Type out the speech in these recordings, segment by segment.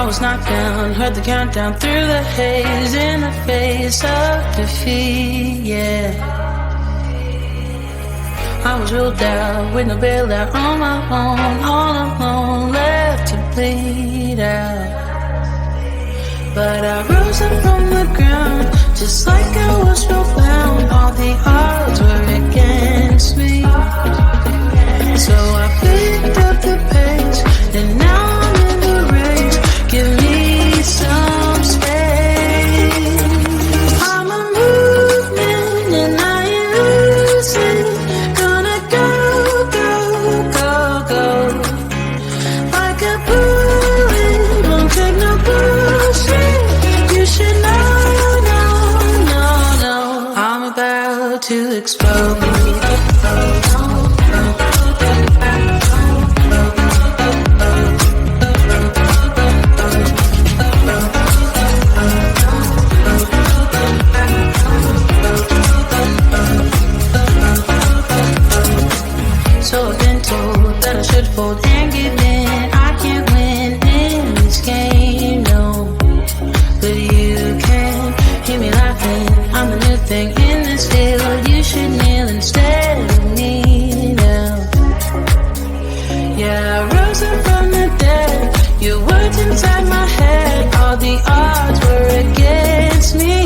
I was knocked down, heard the countdown through the haze, in the face of defeat, yeah. I was ruled out with no bailout, on my own, all alone, left to bleed out. But I rose up from the ground, just like I was spellbound. All the odds were against me, so I picked up the pace, and now I'm in the race. Give me some space. I'm a movement and I ain't losing. Gonna go, go, go, go. Like a bullet, won't take no bullshit. You should know, no. I'm about to explode. So I've been told that I should fold and give in. I can't win in this game, no. But you can hear me laughing. I'm the new thing in this field. You should kneel instead of me now. Yeah, I rose up from the dead. Your words inside my head. All the odds were against me,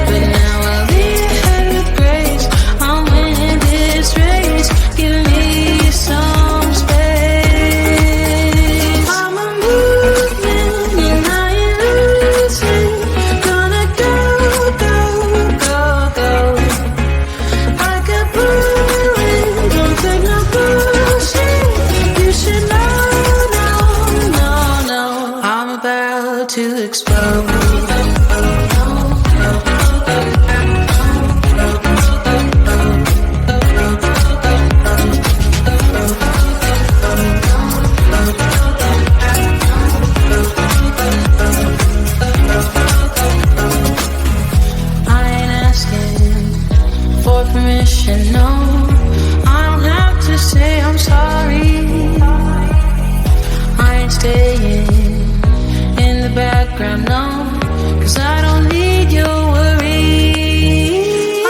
but now I'll lead ahead with grace. I'm winning this race. Give me some space. I'm a movement and I ain't losing. Gonna go, go, go, go. Like a bullet, don't take no bullshit. You should know, no. I'm about to explode. Permission, no. I don't have to say I'm sorry. I ain't staying in the background, no, 'cause I don't need your worry.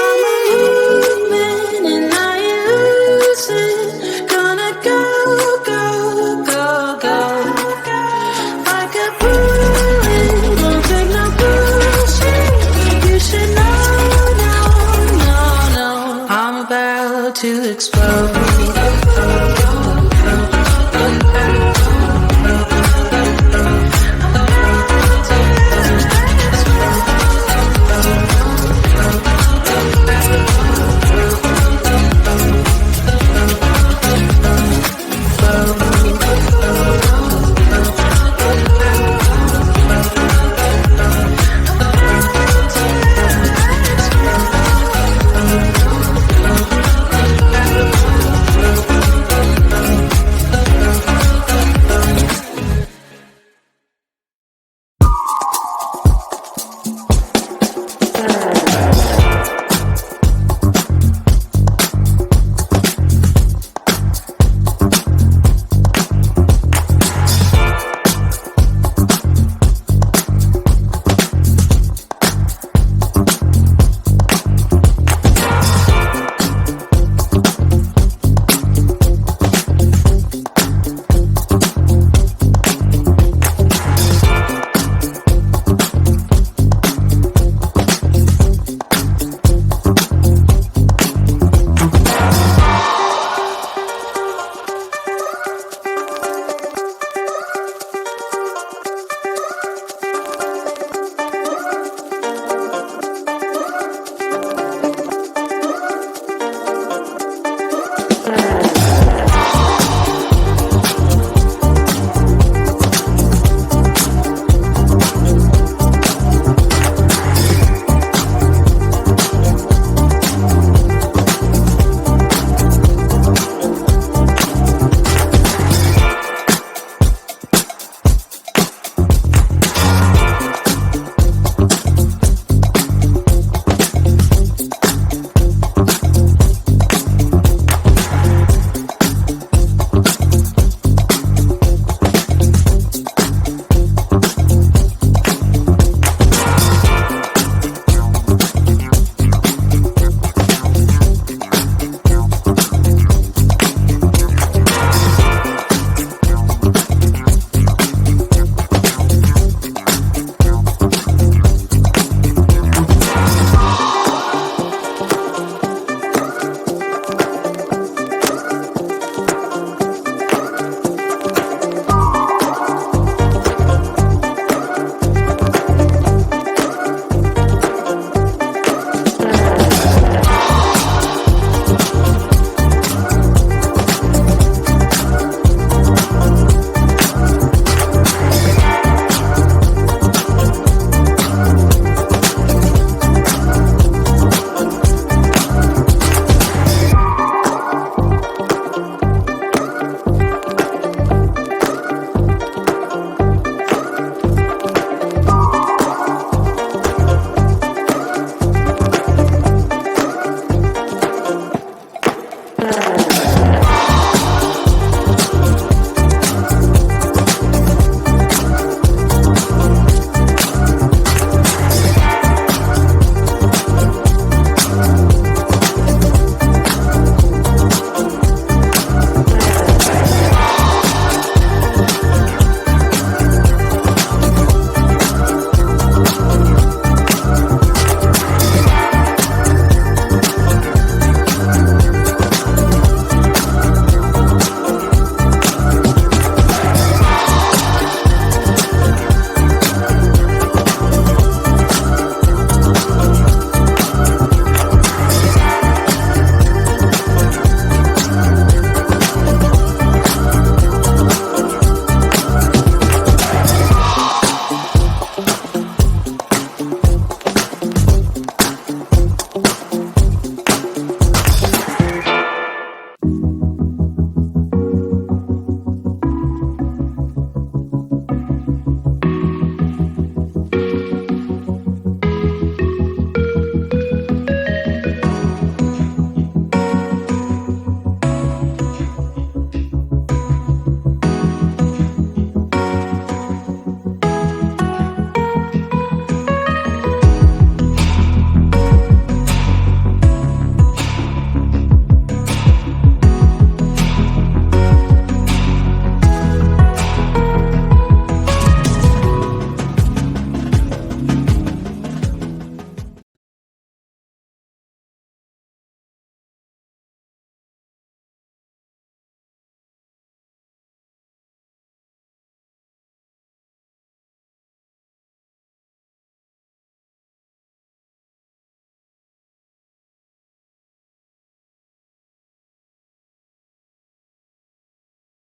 I'm a movement and I ain't losing. Gonna go, go, go, go. Like a bullet, don't take no bullshit. You should know, I'm about to explode.